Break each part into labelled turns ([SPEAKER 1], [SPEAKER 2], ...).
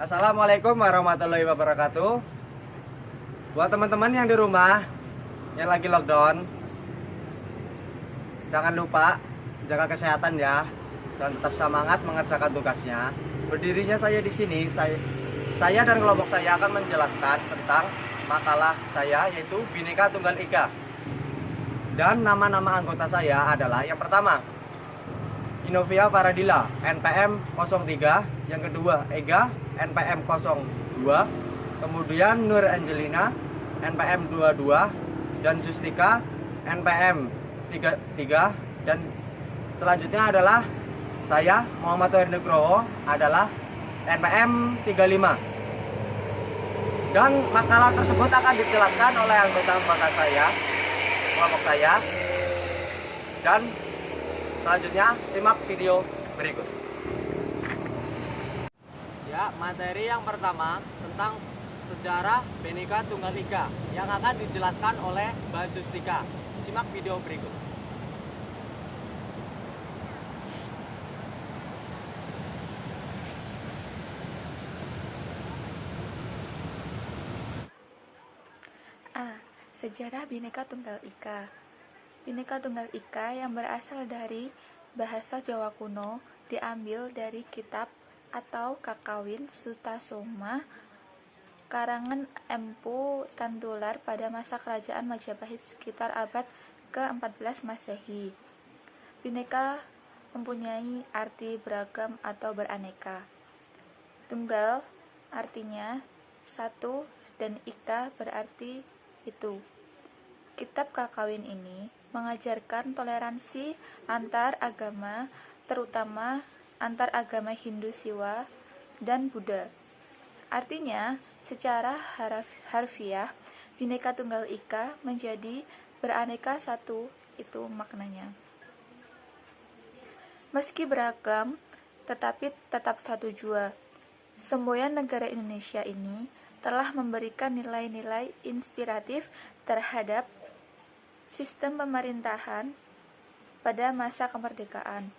[SPEAKER 1] Assalamualaikum warahmatullahi wabarakatuh. Buat teman-teman yang di rumah yang lagi lockdown, jangan lupa jaga kesehatan ya, dan tetap semangat mengerjakan tugasnya. Berdirinya saya di sini, saya dan kelompok saya akan menjelaskan tentang makalah saya, yaitu Bhinneka Tunggal Ika. Dan nama-nama anggota saya adalah yang pertama Inovia Faradila NPM 03, yang kedua Ega NPM 02, kemudian Nur Angelina NPM 22, dan Justika NPM 33, dan selanjutnya adalah saya Muhammad Tohir Nugroho adalah NPM 35. Dan makalah tersebut akan dijelaskan oleh anggota saya, kelompok saya. Dan selanjutnya simak video berikut. Ya, materi yang pertama tentang sejarah Bhinneka Tunggal Ika yang akan dijelaskan oleh Mbak Justika. Simak video berikut.
[SPEAKER 2] Sejarah Bhinneka Tunggal Ika. Bhinneka Tunggal Ika yang berasal dari bahasa Jawa kuno diambil dari kitab atau Kakawin Sutasoma karangan Empu Tantular pada masa kerajaan Majapahit sekitar abad ke-14 Masehi. Bhinneka mempunyai arti beragam atau beraneka. Tunggal artinya satu dan Ika berarti itu. Kitab Kakawin ini mengajarkan toleransi antar agama, terutama antar agama Hindu Siwa dan Buddha. Artinya, secara harfiah, Bhinneka Tunggal Ika menjadi beraneka satu, itu maknanya. Meski beragam, tetapi tetap satu jua. Semboyan negara Indonesia ini telah memberikan nilai-nilai inspiratif terhadap sistem pemerintahan pada masa kemerdekaan.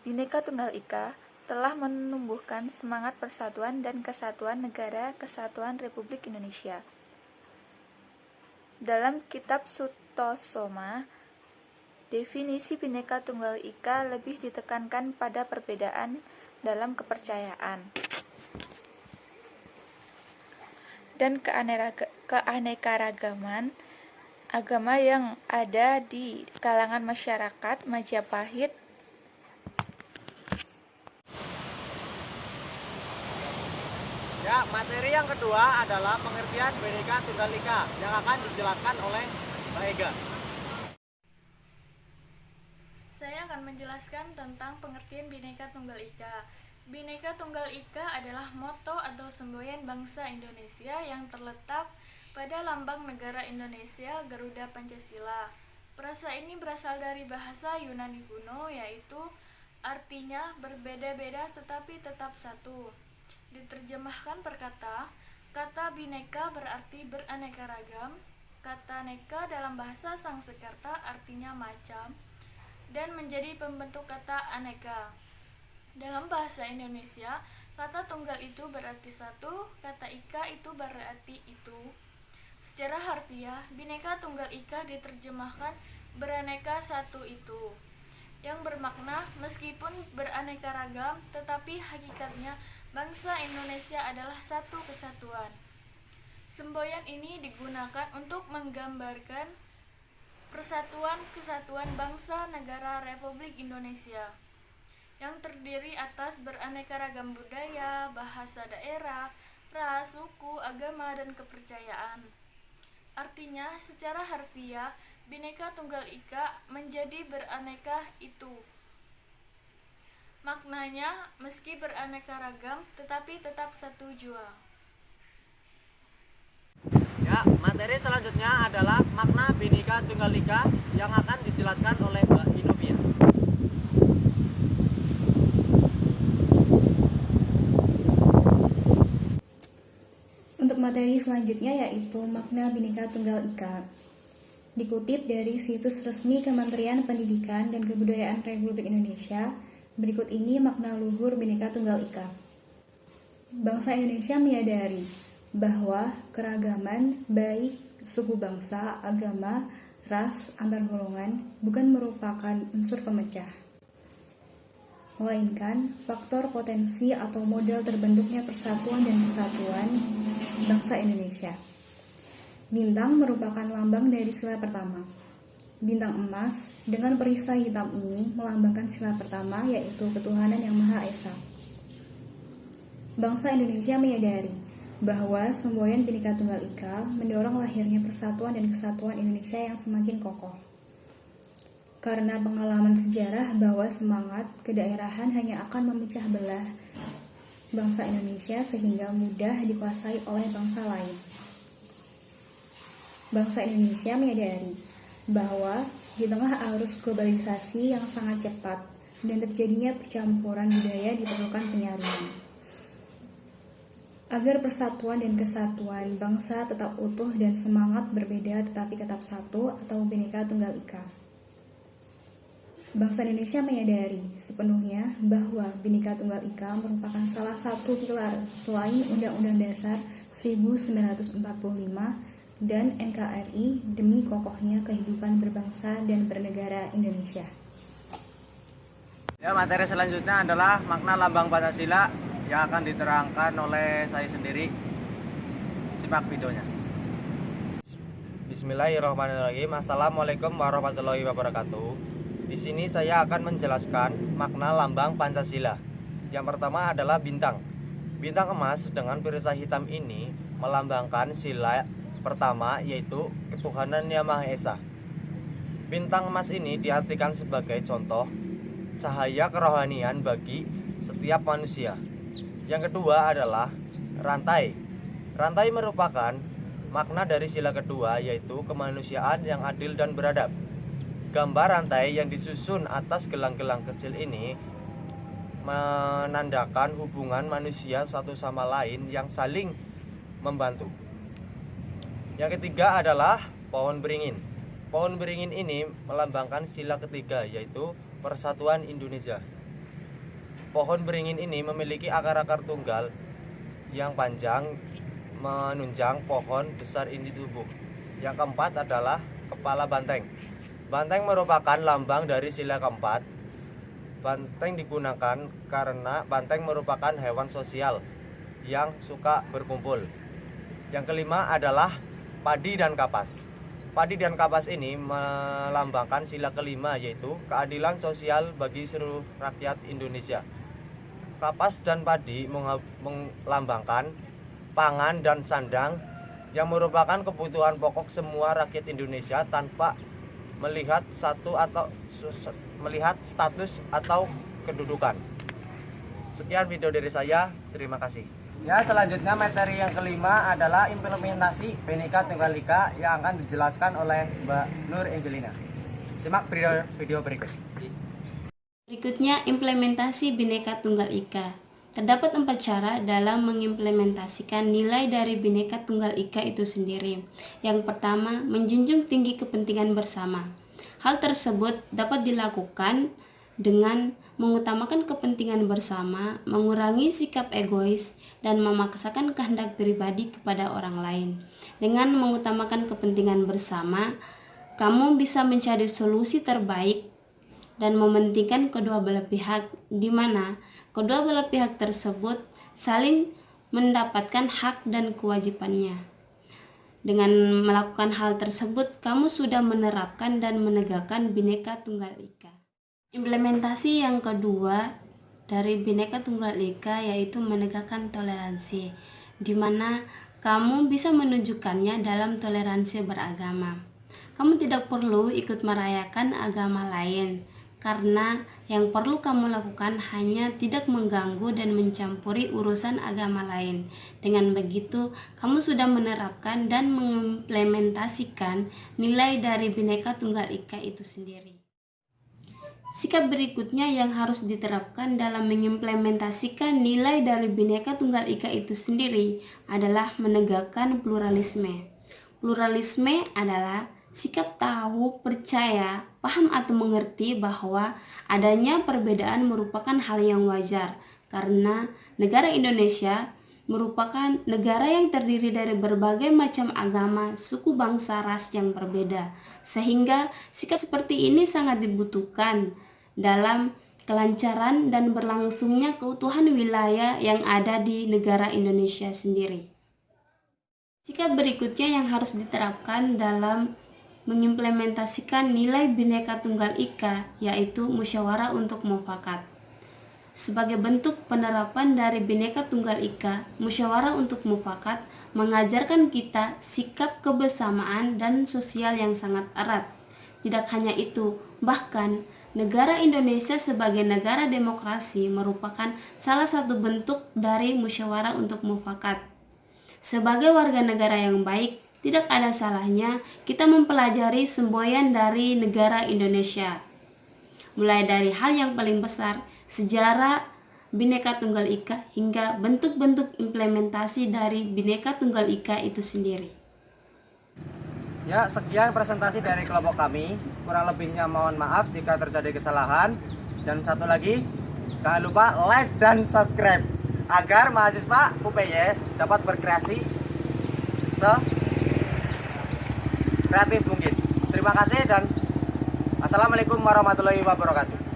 [SPEAKER 2] Bhinneka Tunggal Ika telah menumbuhkan semangat persatuan dan kesatuan negara Kesatuan Republik Indonesia. Dalam kitab Sutasoma, definisi Bhinneka Tunggal Ika lebih ditekankan pada perbedaan dalam kepercayaan dan keanekaragaman agama yang ada di kalangan masyarakat Majapahit.
[SPEAKER 1] Ya, materi yang kedua adalah pengertian Bhinneka Tunggal Ika yang akan dijelaskan oleh Mbak Ega.
[SPEAKER 3] Saya akan menjelaskan tentang pengertian Bhinneka Tunggal Ika. Bhinneka Tunggal Ika adalah moto atau semboyan bangsa Indonesia yang terletak pada lambang negara Indonesia, Garuda Pancasila. Frasa ini berasal dari bahasa Yunani kuno, yaitu artinya berbeda-beda tetapi tetap satu. Diterjemahkan per kata, kata Bhinneka berarti beraneka ragam, kata neka dalam bahasa Sangsekerta artinya macam, dan menjadi pembentuk kata aneka. Dalam bahasa Indonesia, kata tunggal itu berarti satu, kata ika itu berarti itu. Secara harfiah, Bhinneka Tunggal Ika diterjemahkan beraneka satu itu, yang bermakna meskipun beraneka ragam, tetapi hakikatnya bangsa Indonesia adalah satu kesatuan. Semboyan ini digunakan untuk menggambarkan persatuan kesatuan bangsa negara Republik Indonesia yang terdiri atas beraneka ragam budaya, bahasa daerah, ras, suku, agama, dan kepercayaan. Artinya, secara harfiah, Bhinneka Tunggal Ika menjadi beraneka itu. Maknanya, meski beraneka ragam, tetapi tetap satu jua.
[SPEAKER 1] Ya, materi selanjutnya adalah makna Bhinneka Tunggal Ika yang akan dijelaskan oleh Mbak Inovia.
[SPEAKER 4] Untuk materi selanjutnya yaitu makna Bhinneka Tunggal Ika. Dikutip dari situs resmi Kementerian Pendidikan dan Kebudayaan Republik Indonesia, berikut ini makna luhur Bhinneka Tunggal Ika. Bangsa Indonesia menyadari bahwa keragaman baik suku bangsa, agama, ras, antar golongan bukan merupakan unsur pemecah, melainkan faktor potensi atau modal terbentuknya persatuan dan kesatuan bangsa Indonesia. Bintang merupakan lambang dari sila pertama. Bintang emas dengan perisai hitam ini melambangkan sila pertama, yaitu ketuhanan yang Maha Esa. Bangsa Indonesia menyadari bahwa semboyan Bhinneka Tunggal Ika mendorong lahirnya persatuan dan kesatuan Indonesia yang semakin kokoh. Karena pengalaman sejarah bahwa semangat kedaerahan hanya akan memecah belah bangsa Indonesia sehingga mudah dikuasai oleh bangsa lain. Bangsa Indonesia menyadari bahwa di tengah arus globalisasi yang sangat cepat dan terjadinya percampuran budaya diperlukan penyaringan. Agar persatuan dan kesatuan bangsa tetap utuh dan semangat berbeda tetapi tetap satu atau Bhinneka Tunggal Ika. Bangsa Indonesia menyadari sepenuhnya bahwa Bhinneka Tunggal Ika merupakan salah satu pilar selain Undang-Undang Dasar 1945 dan NKRI demi kokohnya kehidupan berbangsa dan bernegara Indonesia.
[SPEAKER 1] Ya, materi selanjutnya adalah makna lambang Pancasila yang akan diterangkan oleh saya sendiri. Simak videonya. Bismillahirrahmanirrahim. Assalamualaikum warahmatullahi wabarakatuh. Di sini saya akan menjelaskan makna lambang Pancasila. Yang pertama adalah bintang. Bintang emas dengan perisai hitam ini melambangkan sila pertama, yaitu ketuhanan yang Maha Esa. Bintang emas ini diartikan sebagai contoh cahaya kerohanian bagi setiap manusia. Yang kedua adalah rantai. Rantai merupakan makna dari sila kedua, yaitu kemanusiaan yang adil dan beradab. Gambar rantai yang disusun atas gelang-gelang kecil ini menandakan hubungan manusia satu sama lain yang saling membantu. Yang ketiga adalah pohon beringin. Pohon beringin ini melambangkan sila ketiga, yaitu persatuan Indonesia. Pohon beringin ini memiliki akar-akar tunggal yang panjang menunjang pohon besar ini tumbuh. Yang keempat adalah kepala banteng. Banteng merupakan lambang dari sila keempat. Banteng digunakan karena banteng merupakan hewan sosial yang suka berkumpul. Yang kelima adalah padi dan kapas. Padi dan kapas ini melambangkan sila kelima, yaitu keadilan sosial bagi seluruh rakyat Indonesia. Kapas dan padi melambangkan pangan dan sandang yang merupakan kebutuhan pokok semua rakyat Indonesia tanpa melihat status atau kedudukan. Sekian video dari saya, terima kasih. Ya, selanjutnya materi yang kelima adalah implementasi Bhinneka Tunggal Ika yang akan dijelaskan oleh Mbak Nur Angelina. Simak video berikut.
[SPEAKER 5] Berikutnya, implementasi Bhinneka Tunggal Ika. Terdapat 4 cara dalam mengimplementasikan nilai dari Bhinneka Tunggal Ika itu sendiri. Yang pertama, menjunjung tinggi kepentingan bersama. Hal tersebut dapat dilakukan dengan mengutamakan kepentingan bersama, mengurangi sikap egois, dan memaksakan kehendak pribadi kepada orang lain. Dengan mengutamakan kepentingan bersama, kamu bisa mencari solusi terbaik dan mementingkan kedua belah pihak, di mana kedua belah pihak tersebut saling mendapatkan hak dan kewajibannya. Dengan melakukan hal tersebut, kamu sudah menerapkan dan menegakkan Bhinneka Tunggal Ika. Implementasi yang kedua dari Bhinneka Tunggal Ika yaitu menegakkan toleransi, di mana kamu bisa menunjukkannya dalam toleransi beragama. Kamu tidak perlu ikut merayakan agama lain, karena yang perlu kamu lakukan hanya tidak mengganggu dan mencampuri urusan agama lain. Dengan begitu, kamu sudah menerapkan dan mengimplementasikan nilai dari Bhinneka Tunggal Ika itu sendiri. Sikap berikutnya yang harus diterapkan dalam mengimplementasikan nilai dari Bhinneka Tunggal Ika itu sendiri adalah menegakkan pluralisme. Pluralisme adalah sikap tahu, percaya, paham atau mengerti bahwa adanya perbedaan merupakan hal yang wajar karena negara Indonesia merupakan negara yang terdiri dari berbagai macam agama, suku, bangsa, ras yang berbeda. Sehingga sikap seperti ini sangat dibutuhkan dalam kelancaran dan berlangsungnya keutuhan wilayah yang ada di negara Indonesia sendiri. Sikap berikutnya yang harus diterapkan dalam mengimplementasikan nilai Bhinneka Tunggal Ika yaitu musyawarah untuk mufakat. Sebagai bentuk penerapan dari Bhinneka Tunggal Ika, musyawarah untuk mufakat mengajarkan kita sikap kebersamaan dan sosial yang sangat erat. Tidak hanya itu, bahkan negara Indonesia sebagai negara demokrasi merupakan salah satu bentuk dari musyawarah untuk mufakat. Sebagai warga negara yang baik, tidak ada salahnya kita mempelajari semboyan dari negara Indonesia. Mulai dari hal yang paling besar, sejarah Bhinneka Tunggal Ika hingga bentuk-bentuk implementasi dari Bhinneka Tunggal Ika itu sendiri.
[SPEAKER 1] Ya, sekian presentasi dari kelompok kami. Kurang lebihnya mohon maaf jika terjadi kesalahan. Dan satu lagi, jangan lupa like dan subscribe agar mahasiswa UPY dapat berkreasi kreatif mungkin. Terima kasih dan assalamualaikum warahmatullahi wabarakatuh.